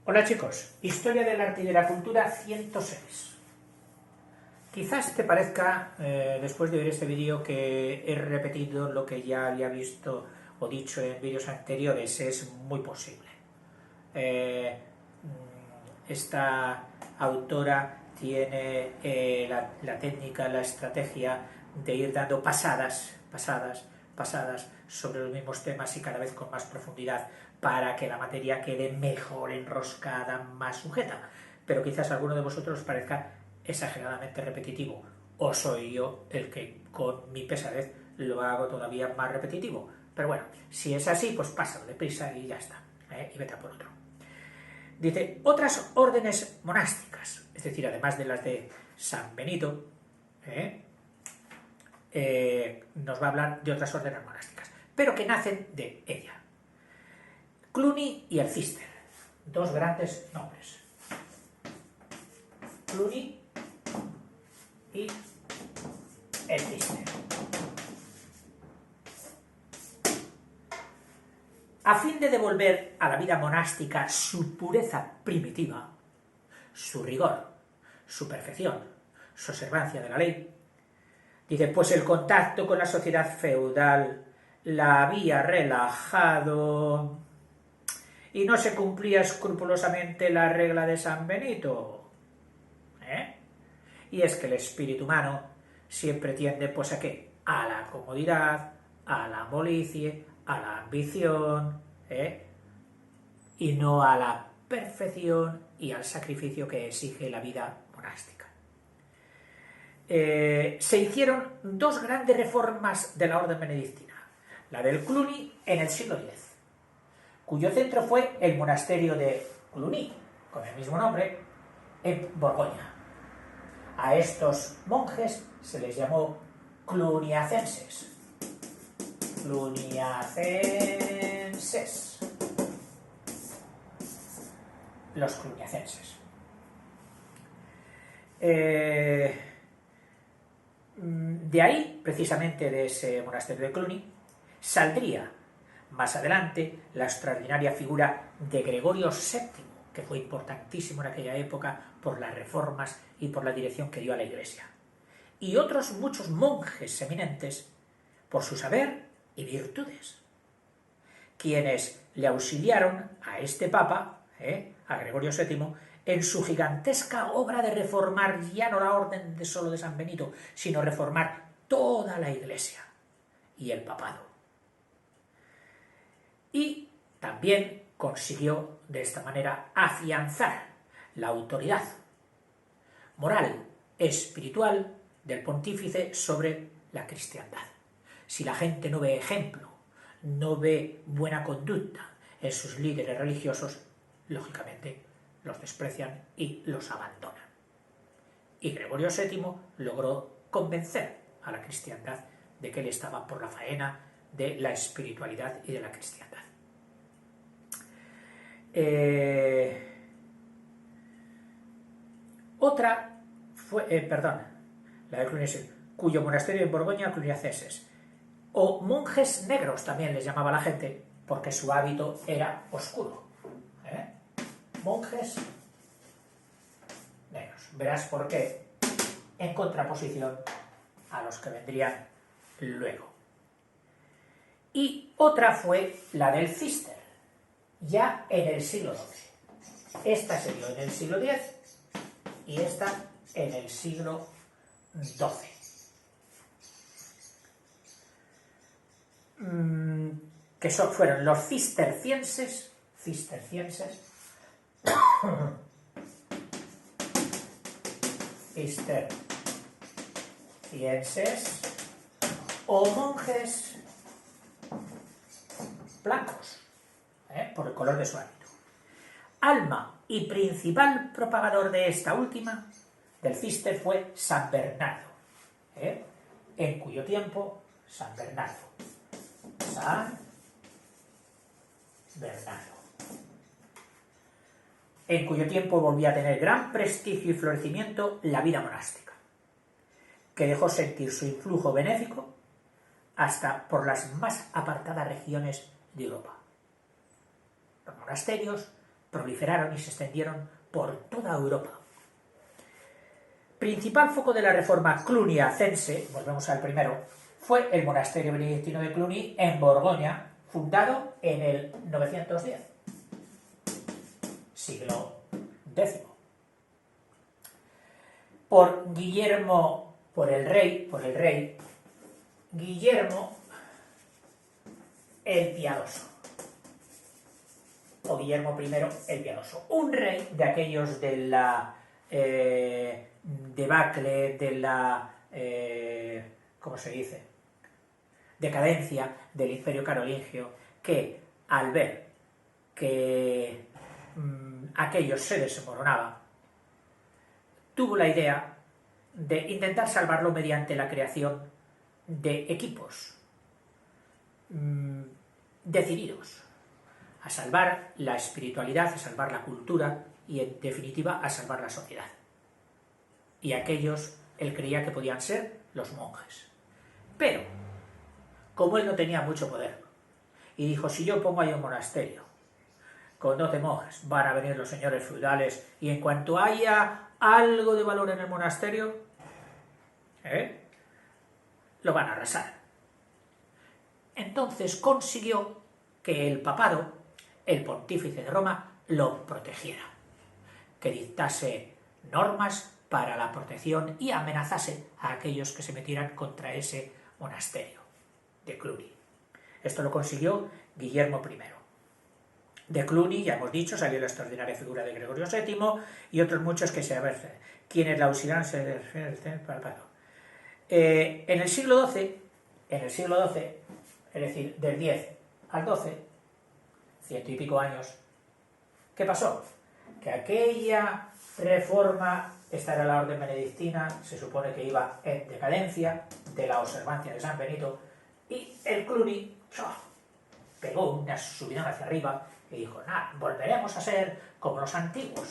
Hola chicos, Historia del Arte y de la Cultura 106. Quizás te parezca, después de ver este vídeo, que he repetido lo que ya había visto o dicho en vídeos anteriores. Es muy posible. Esta autora tiene la técnica, la estrategia de ir dando pasadas sobre los mismos temas y cada vez con más profundidad para que la materia quede mejor enroscada, más sujeta. Pero quizás a alguno de vosotros os parezca exageradamente repetitivo, o soy yo el que con mi pesadez lo hago todavía más repetitivo. Pero bueno, si es así, pues pásalo deprisa y ya está, y vete a por otro. Dice, otras órdenes monásticas, es decir, además de las de San Benito, nos va a hablar de otras órdenes monásticas, pero que nacen de ella. Cluny y el Cister, dos grandes nombres. Cluny y el Cister. A fin de devolver a la vida monástica su pureza primitiva, su rigor, su perfección, su observancia de la ley, dice, pues el contacto con la sociedad feudal la había relajado y no se cumplía escrupulosamente la regla de San Benito. Y es que el espíritu humano siempre tiende, pues, ¿a qué? A la comodidad, a la molicie, a la ambición, y no a la perfección y al sacrificio que exige la vida monástica. Se hicieron dos grandes reformas de la orden benedictina, la del Cluny en el siglo X, cuyo centro fue el monasterio de Cluny, con el mismo nombre, en Borgoña. A estos monjes se les llamó cluniacenses. Cluniacenses. Los cluniacenses. De ahí, precisamente de ese monasterio de Cluny, saldría más adelante la extraordinaria figura de Gregorio VII, que fue importantísimo en aquella época por las reformas y por la dirección que dio a la Iglesia. Y otros muchos monjes eminentes por su saber y virtudes, quienes le auxiliaron a este papa, a Gregorio VII, en su gigantesca obra de reformar ya no la orden de solo de San Benito, sino reformar toda la Iglesia y el papado. Y también consiguió de esta manera afianzar la autoridad moral, espiritual del pontífice sobre la cristiandad. Si la gente no ve ejemplo, no ve buena conducta en sus líderes religiosos, lógicamente los desprecian y los abandonan. Y Gregorio VII logró convencer a la cristiandad de que él estaba por la faena de la espiritualidad y de la cristiandad. Otra fue, la de Cluny, cuyo monasterio en Borgoña, cluniacenses, o monjes negros también les llamaba la gente, porque su hábito era oscuro. Monjes negros. Verás por qué, en contraposición a los que vendrían luego. Y otra fue la del Cister, ya en el siglo XII. Esta se dio en el siglo X y esta en el siglo XII. Que fueron los cistercienses o monjes blancos, por el color de su hábito. Alma y principal propagador de esta última, del Cister, fue San Bernardo, en cuyo tiempo San Bernardo, en cuyo tiempo volvía a tener gran prestigio y florecimiento la vida monástica, que dejó sentir su influjo benéfico hasta por las más apartadas regiones de Europa. Los monasterios proliferaron y se extendieron por toda Europa. Principal foco de la reforma cluniacense, volvemos al primero, fue el monasterio benedictino de Cluny en Borgoña, fundado en el 910, siglo X, por el rey Guillermo el Piadoso, o Guillermo I el Piadoso, un rey de aquellos de la debacle, de la ¿cómo se dice?, decadencia del Imperio Carolingio, que al ver que aquello se desmoronaba, tuvo la idea de intentar salvarlo mediante la creación de equipos decididos a salvar la espiritualidad, a salvar la cultura y, en definitiva, a salvar la sociedad. Y aquellos, él creía que podían ser los monjes. Pero, como él no tenía mucho poder, y dijo, si yo pongo ahí un monasterio con 12 monjes, van a venir los señores feudales y en cuanto haya algo de valor en el monasterio, lo van a arrasar. Entonces consiguió que el papado, el pontífice de Roma, lo protegiera, que dictase normas para la protección y amenazase a aquellos que se metieran contra ese monasterio de Cluny. Esto lo consiguió Guillermo I. De Cluny, ya hemos dicho, salió la extraordinaria figura de Gregorio VII y otros muchos que se ven, quienes la auxiliaron. En el siglo XII, es decir, del 10 al 12, 100 y pico años, ¿qué pasó? Que aquella reforma, esta era la orden benedictina, se supone que iba en decadencia de la observancia de San Benito, y el Cluny pegó una subidón hacia arriba y dijo, nada, volveremos a ser como los antiguos,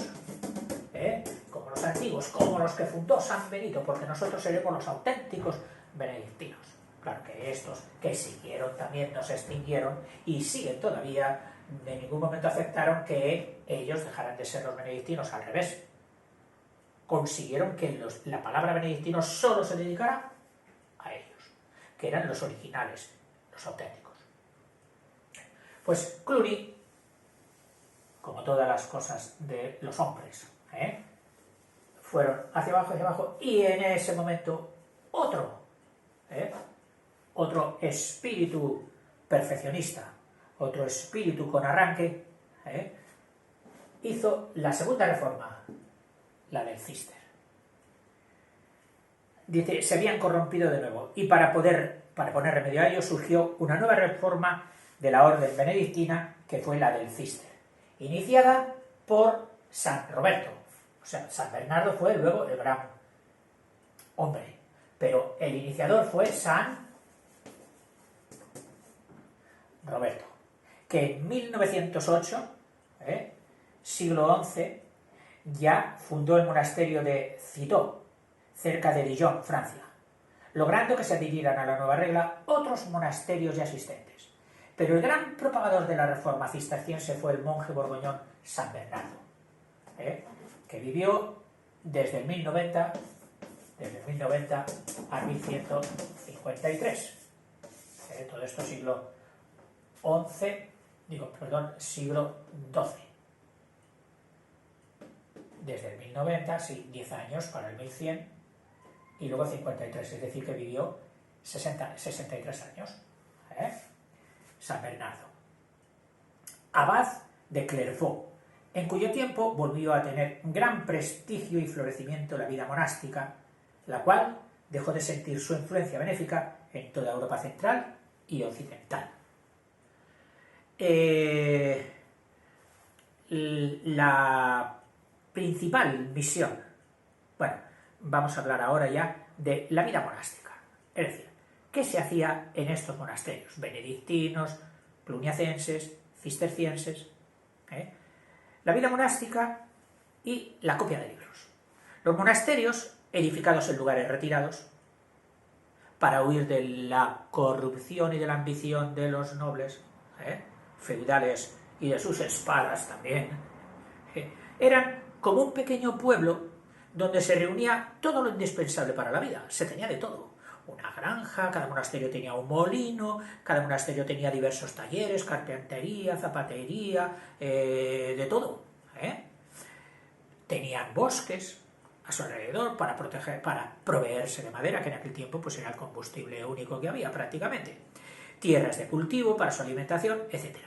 como los que fundó San Benito, porque nosotros seremos los auténticos benedictinos. Claro que estos que siguieron también no se extinguieron y siguen todavía, en ningún momento aceptaron que ellos dejaran de ser los benedictinos, al revés. Consiguieron que la palabra benedictino solo se dedicara a ellos, que eran los originales, los auténticos. Pues Cluny, como todas las cosas de los hombres, fueron hacia abajo, y en ese momento otro espíritu perfeccionista, otro espíritu con arranque, hizo la segunda reforma, la del Cister. Dice, se habían corrompido de nuevo, y para poner remedio a ello surgió una nueva reforma de la orden benedictina, que fue la del Cister, iniciada por San Roberto. O sea, San Bernardo fue luego el gran hombre, pero el iniciador fue San Roberto, que en 1908, siglo XI, ya fundó el monasterio de Citeaux, cerca de Dijon, Francia, logrando que se adhirieran a la nueva regla otros monasterios y asistentes. Pero el gran propagador de la reforma cisterciense fue el monje borgoñón San Bernardo, que vivió desde el 1090 a 1153. Todo esto siglo siglo XII. Desde el 1090, sí, 10 años para el 1100, y luego 53, es decir, que vivió 63 años. San Bernardo. Abad de Clairvaux, en cuyo tiempo volvió a tener gran prestigio y florecimiento la vida monástica, la cual dejó de sentir su influencia benéfica en toda Europa central y occidental. La principal misión, bueno, vamos a hablar ahora ya de la vida monástica, es decir, ¿qué se hacía en estos monasterios? Benedictinos, cluniacenses, cistercienses, la vida monástica y la copia de libros. Los monasterios, edificados en lugares retirados, para huir de la corrupción y de la ambición de los nobles, feudales y de sus espadas también, Eran como un pequeño pueblo donde se reunía todo lo indispensable para la vida, se tenía de todo. Una granja, cada monasterio tenía un molino, cada monasterio tenía diversos talleres, carpintería, zapatería, de todo. Tenían bosques a su alrededor para proveerse de madera, que en aquel tiempo pues era el combustible único que había prácticamente. Tierras de cultivo para su alimentación, etc.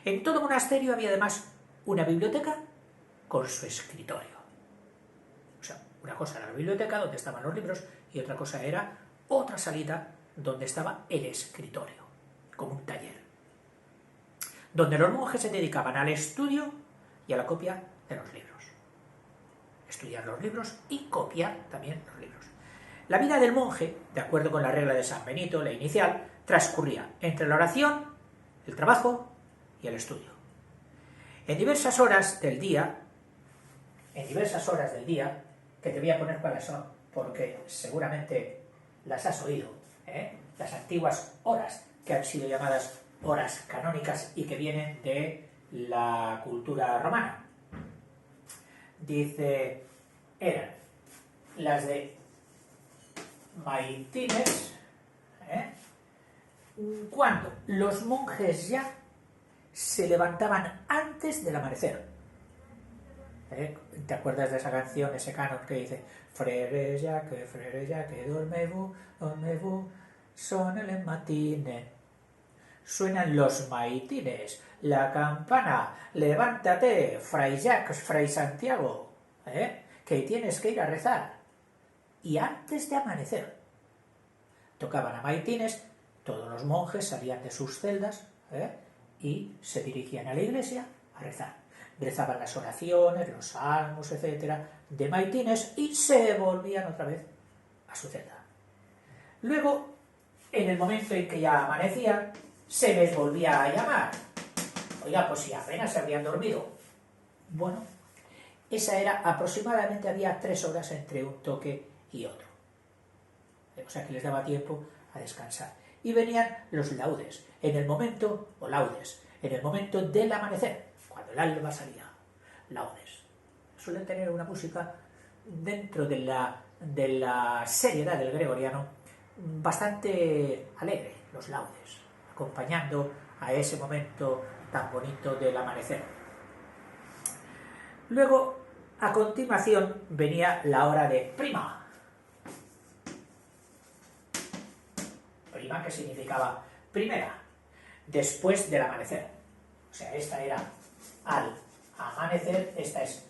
En todo monasterio había además una biblioteca con su escritorio. O sea, una cosa era la biblioteca donde estaban los libros y otra cosa era otra salita donde estaba el escritorio, como un taller, donde los monjes se dedicaban al estudio y a la copia de los libros. Estudiar los libros y copiar también los libros. La vida del monje, de acuerdo con la regla de San Benito, la inicial, transcurría entre la oración, el trabajo y el estudio. En diversas horas del día, que te voy a poner cuáles son, porque seguramente las has oído, las antiguas horas, que han sido llamadas horas canónicas y que vienen de la cultura romana. Dice, eran las de maitines, cuando los monjes ya se levantaban antes del amanecer. ¿Te acuerdas de esa canción, ese canon que dice frere ya que dormez-vous, son el matine? Suenan los maitines, la campana, levántate, Fray Jacques, Fray Santiago, que tienes que ir a rezar. Y antes de amanecer, tocaban a maitines, todos los monjes salían de sus celdas y se dirigían a la iglesia a rezar. Rezaban las oraciones, los salmos, etcétera, de maitines y se volvían otra vez a su celda. Luego, en el momento en que ya amanecía, se les volvía a llamar. Oiga, pues si apenas se habían dormido. Bueno, esa era aproximadamente, había 3 horas entre un toque y otro. O sea que les daba tiempo a descansar. Y venían los laudes, en el momento del amanecer, cuando el alba salía, laudes. Suelen tener una música dentro de la seriedad del gregoriano bastante alegre, los laudes, acompañando a ese momento tan bonito del amanecer. Luego, a continuación, venía la hora de prima. Prima, que significaba primera, después del amanecer. O sea, esta era al amanecer, esta es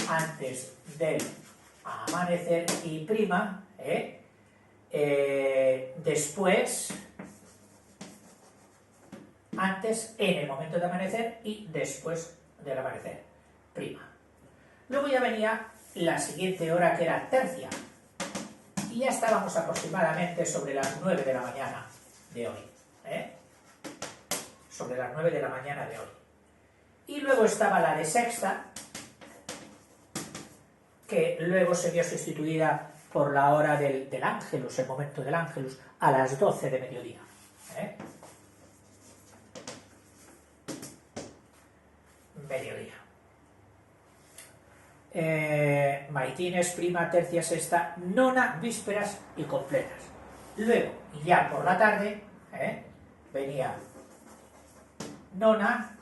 antes del amanecer, y prima, después, antes, en el momento de amanecer, y después del amanecer, prima. Luego ya venía la siguiente hora, que era tercia, y ya estábamos aproximadamente sobre las 9 de la mañana de hoy, sobre las 9 de la mañana de hoy. Y luego estaba la de sexta, que luego se vio sustituida por la hora del ángelus, el momento del ángelus, a las 12 de mediodía. Mediodía. Maitines, prima, tercia, sexta, nona, vísperas y completas. Luego, ya por la tarde, venía nona,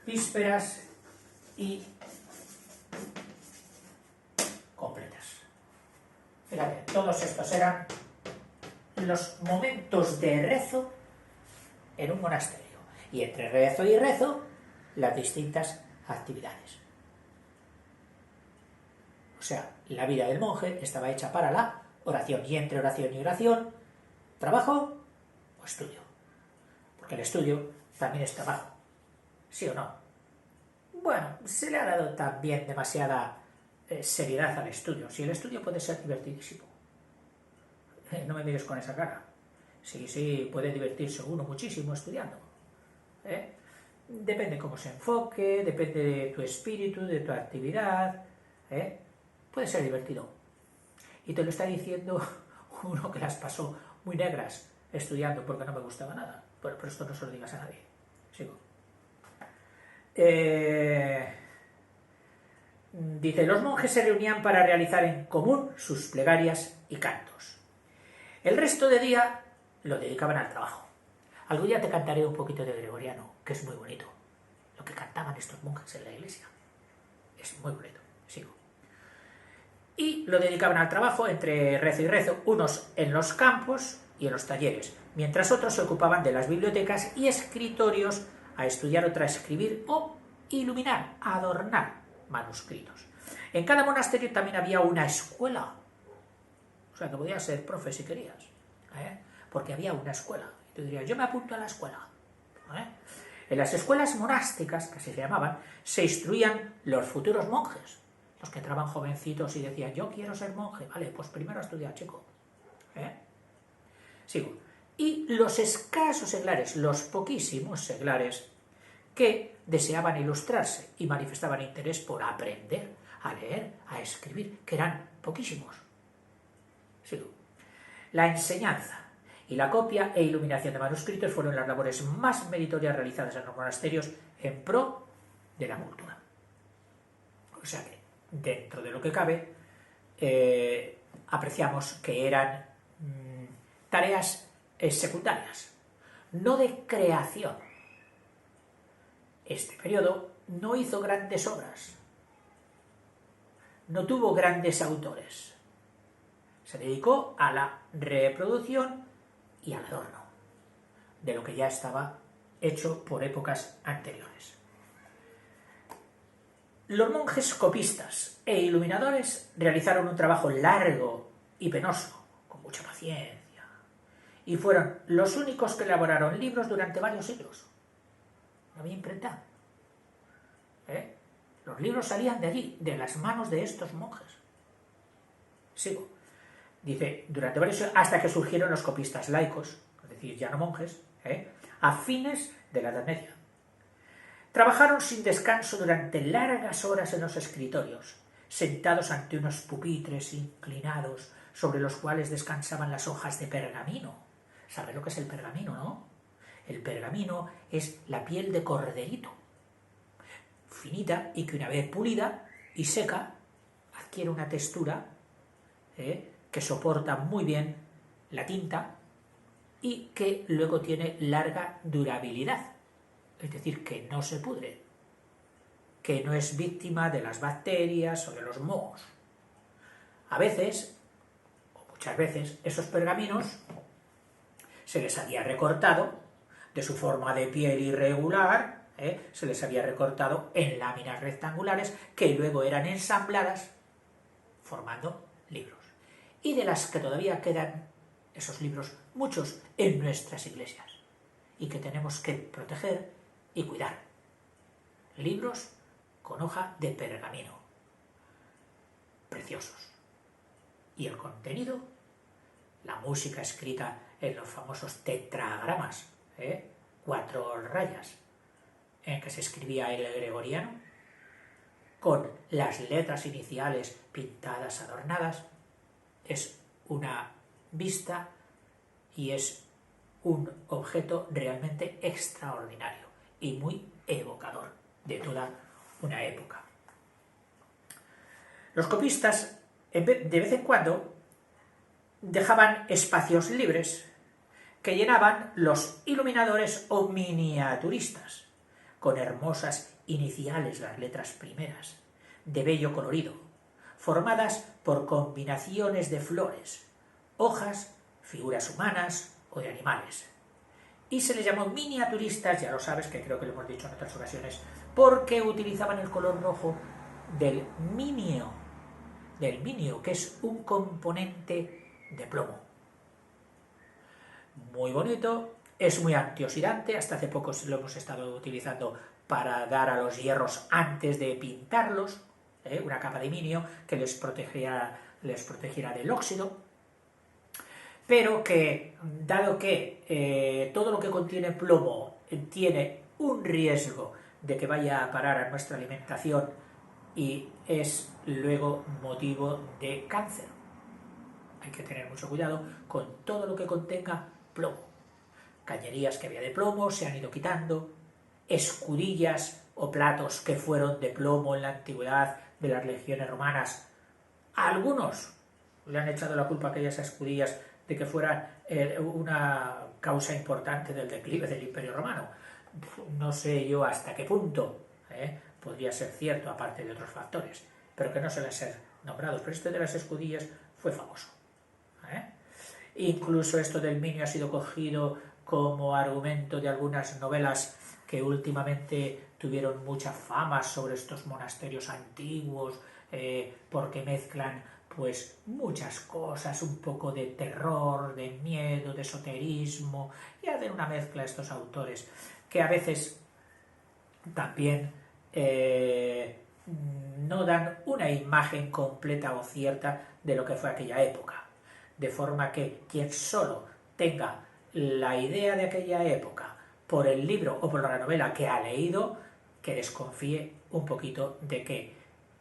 vísperas y completas. Fíjate, todos estos eran los momentos de rezo en un monasterio. Y entre rezo y rezo, las distintas actividades. O sea, la vida del monje estaba hecha para la oración. Y entre oración y oración, trabajo o estudio. Porque el estudio también es trabajo. ¿Sí o no? Bueno, se le ha dado también demasiada seriedad al estudio. Si el estudio puede ser divertidísimo. No me mires con esa cara. Sí, puede divertirse uno muchísimo estudiando. Depende cómo se enfoque, depende de tu espíritu, de tu actividad. Puede ser divertido. Y te lo está diciendo uno que las pasó muy negras estudiando porque no me gustaba nada. Pero esto no se lo digas a nadie. Sigo. Dice, los monjes se reunían para realizar en común sus plegarias y cantos. El resto de día lo dedicaban al trabajo. Algún día te cantaré un poquito de gregoriano, que es muy bonito. Lo que cantaban estos monjes en la iglesia. Es muy bonito. Sigo. Y lo dedicaban al trabajo entre rezo y rezo, unos en los campos y en los talleres, mientras otros se ocupaban de las bibliotecas y escritorios a estudiar o transcribir o iluminar, adornar manuscritos. En cada monasterio también había una escuela. O sea, que podías ser profe si querías, porque había una escuela. Y tú dirías, yo me apunto a la escuela. En las escuelas monásticas, que así se llamaban, se instruían los futuros monjes, los que entraban jovencitos y decían, yo quiero ser monje. Vale, pues primero a estudiar, chico. Sigo. Y los escasos seglares, los poquísimos seglares, que deseaban ilustrarse y manifestaban interés por aprender a leer, a escribir, que eran poquísimos. Sigo. La enseñanza y la copia e iluminación de manuscritos fueron las labores más meritorias realizadas en los monasterios en pro de la cultura. O sea que, dentro de lo que cabe, apreciamos que eran tareas secundarias, no de creación. Este periodo no hizo grandes obras, no tuvo grandes autores. Se dedicó a la reproducción y al adorno de lo que ya estaba hecho por épocas anteriores. Los monjes copistas e iluminadores realizaron un trabajo largo y penoso, con mucha paciencia, y fueron los únicos que elaboraron libros durante varios siglos. No había imprenta. Los libros salían de allí, de las manos de estos monjes. Sigo. Dice, durante varios siglos, hasta que surgieron los copistas laicos, es decir, ya no monjes, a fines de la Edad Media. Trabajaron sin descanso durante largas horas en los escritorios, sentados ante unos pupitres inclinados sobre los cuales descansaban las hojas de pergamino. ¿Sabes lo que es el pergamino, no? El pergamino es la piel de corderito, finita, y que una vez pulida y seca adquiere una textura que soporta muy bien la tinta y que luego tiene larga durabilidad. Es decir, que no se pudre, que no es víctima de las bacterias o de los mohos. A veces, o muchas veces, esos pergaminos se les había recortado de su forma de piel irregular, se les había recortado en láminas rectangulares que luego eran ensambladas formando libros. Y de las que todavía quedan esos libros, muchos en nuestras iglesias, y que tenemos que proteger y cuidar. Libros con hoja de pergamino, preciosos. Y el contenido, la música escrita en los famosos tetragramas, 4 rayas, en que se escribía el gregoriano, con las letras iniciales pintadas, adornadas, es una vista y es un objeto realmente extraordinario y muy evocador de toda una época. Los copistas, de vez en cuando, dejaban espacios libres que llenaban los iluminadores o miniaturistas, con hermosas iniciales, las letras primeras, de bello colorido, formadas por combinaciones de flores, hojas, figuras humanas o de animales. Y se les llamó miniaturistas, ya lo sabes, que creo que lo hemos dicho en otras ocasiones, porque utilizaban el color rojo del minio, que es un componente de plomo. Muy bonito, es muy antioxidante, hasta hace poco lo hemos estado utilizando para dar a los hierros antes de pintarlos, una capa de minio que les protegiera del óxido, pero que, dado que todo lo que contiene plomo tiene un riesgo de que vaya a parar a nuestra alimentación y es luego motivo de cáncer, hay que tener mucho cuidado con todo lo que contenga plomo. Cañerías que había de plomo se han ido quitando, escudillas o platos que fueron de plomo en la antigüedad de las legiones romanas. A algunos le han echado la culpa a aquellas escudillas de que fueran una causa importante del declive del Imperio Romano. No sé yo hasta qué punto podría ser cierto, aparte de otros factores, pero que no suelen ser nombrados. Pero esto de las escudillas fue famoso. Incluso esto del minio ha sido cogido como argumento de algunas novelas que últimamente tuvieron mucha fama sobre estos monasterios antiguos, porque mezclan pues muchas cosas, un poco de terror, de miedo, de esoterismo, y hacen una mezcla estos autores que a veces también no dan una imagen completa o cierta de lo que fue aquella época, de forma que quien solo tenga la idea de aquella época por el libro o por la novela que ha leído, que desconfíe un poquito de que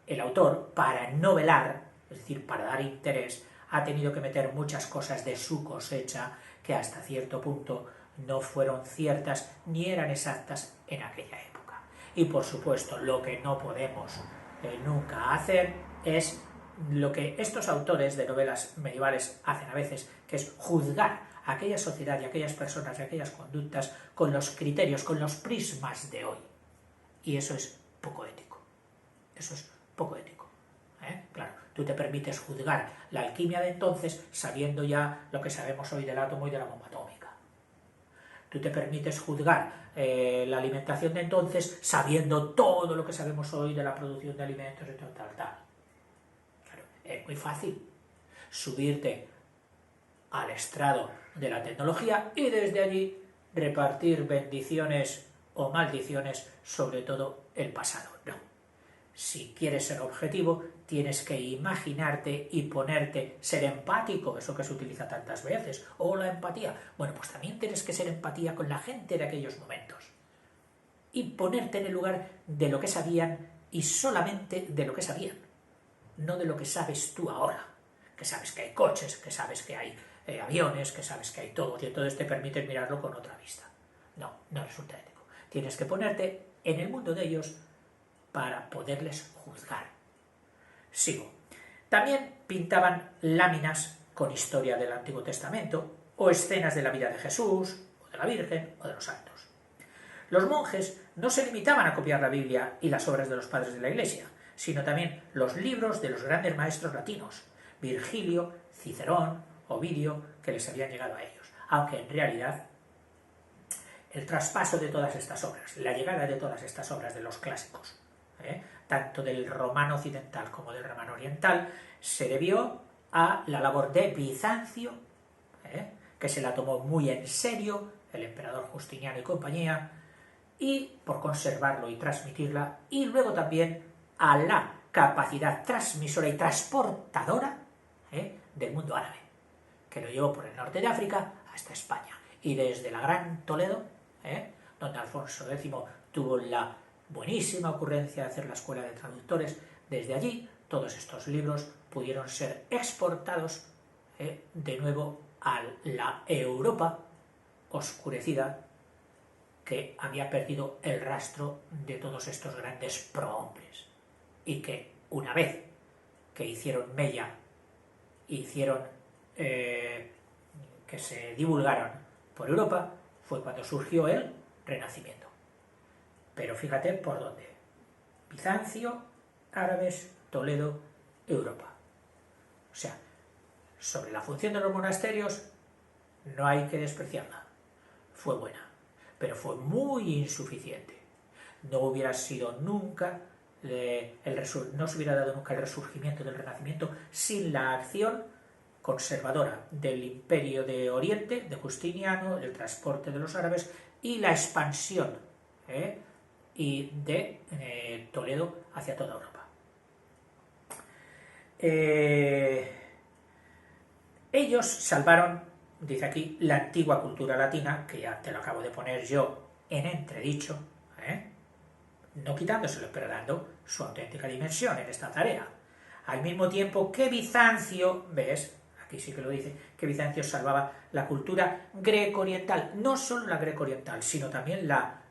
el autor, para novelar, es decir, para dar interés, ha tenido que meter muchas cosas de su cosecha que hasta cierto punto no fueron ciertas ni eran exactas en aquella época. Y por supuesto, lo que no podemos nunca hacer es lo que estos autores de novelas medievales hacen a veces, que es juzgar a aquella sociedad y a aquellas personas y a aquellas conductas con los criterios, con los prismas de hoy. Y eso es poco ético. Eso es poco ético. Claro, tú te permites juzgar la alquimia de entonces sabiendo ya lo que sabemos hoy del átomo y de la bomba atómica. Tú te permites juzgar la alimentación de entonces sabiendo todo lo que sabemos hoy de la producción de alimentos y tal. Claro, es muy fácil subirte al estrado de la tecnología y desde allí repartir bendiciones o maldiciones sobre todo el pasado. No. Si quieres ser objetivo, tienes que imaginarte y ponerte, ser empático, eso que se utiliza tantas veces, o la empatía. Bueno, pues también tienes que ser empatía con la gente de aquellos momentos. Y ponerte en el lugar de lo que sabían y solamente de lo que sabían, no de lo que sabes tú ahora. Que sabes que hay coches, que sabes que hay aviones, que sabes que hay todo, y entonces te permite mirarlo con otra vista. No, no resulta ético. Tienes que ponerte en el mundo de ellos para poderles juzgar. Sigo. También pintaban láminas con historia del Antiguo Testamento o escenas de la vida de Jesús, o de la Virgen, o de los santos. Los monjes no se limitaban a copiar la Biblia y las obras de los padres de la Iglesia, sino también los libros de los grandes maestros latinos, Virgilio, Cicerón, Ovidio, que les habían llegado a ellos. Aunque en realidad el traspaso de todas estas obras, la llegada de todas estas obras de los clásicos, tanto del romano occidental como del romano oriental, se debió a la labor de Bizancio, que se la tomó muy en serio, el emperador Justiniano y compañía, y por conservarlo y transmitirla, y luego también a la capacidad transmisora y transportadora del mundo árabe, que lo llevó por el norte de África hasta España, y desde la Gran Toledo, donde Alfonso X tuvo la buenísima ocurrencia de hacer la escuela de traductores, desde allí todos estos libros pudieron ser exportados de nuevo a la Europa oscurecida, que había perdido el rastro de todos estos grandes prohombres, y que una vez que hicieron mella, hicieron que se divulgaron por Europa, fue cuando surgió el Renacimiento. Pero fíjate por dónde. Bizancio, árabes, Toledo, Europa. O sea, sobre la función de los monasterios no hay que despreciarla. Fue buena, pero fue muy insuficiente. No hubiera sido nunca no se hubiera dado nunca el resurgimiento del Renacimiento sin la acción conservadora del Imperio de Oriente, de Justiniano, el transporte de los árabes y la expansión y de Toledo hacia toda Europa. Ellos salvaron, dice aquí, la antigua cultura latina, que ya te lo acabo de poner yo en entredicho, no quitándoselo, pero dando su auténtica dimensión en esta tarea. Al mismo tiempo que Bizancio, ¿ves?, aquí sí que lo dice, que Bizancio salvaba la cultura greco-oriental, no solo la greco-oriental, sino también la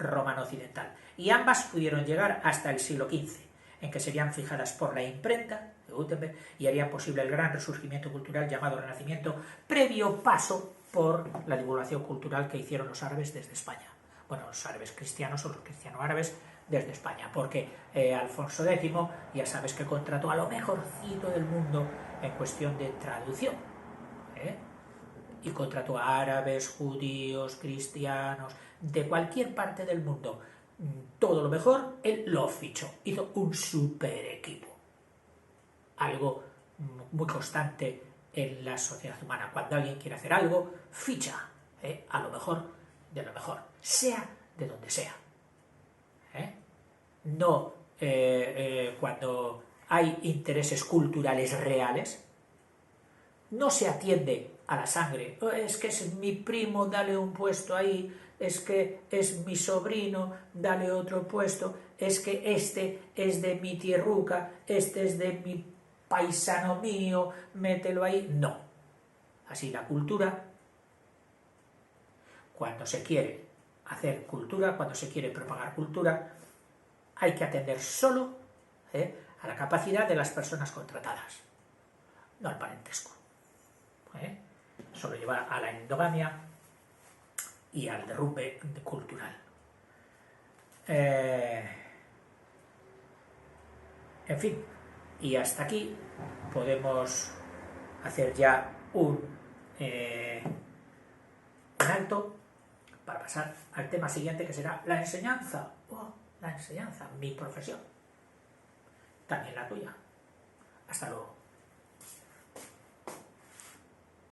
romano occidental. Y ambas pudieron llegar hasta el siglo XV, en que serían fijadas por la imprenta de Gutenberg y harían posible el gran resurgimiento cultural llamado Renacimiento, previo paso por la divulgación cultural que hicieron los árabes desde España. Bueno, los árabes cristianos o los cristiano-árabes desde España, porque Alfonso X, ya sabes que contrató a lo mejorcito del mundo en cuestión de traducción, y contrató a árabes, judíos, cristianos, de cualquier parte del mundo, todo lo mejor, él lo fichó, hizo un super equipo, algo muy constante en la sociedad humana. Cuando alguien quiere hacer algo, ficha a lo mejor de lo mejor, sea de donde sea. No cuando hay intereses culturales reales, no se atiende a la sangre. Es que es mi primo, dale un puesto ahí, es que es mi sobrino, dale otro puesto, es que este es de mi tierruca, este es de mi paisano mío, mételo ahí. No. Así la cultura, cuando se quiere hacer cultura, cuando se quiere propagar cultura, hay que atender solo a la capacidad de las personas contratadas, no al parentesco. Solo lleva a la endogamia y al derrumbe cultural. En fin, y hasta aquí podemos hacer ya un alto para pasar al tema siguiente, que será la enseñanza. La enseñanza, mi profesión, también la tuya. Hasta luego.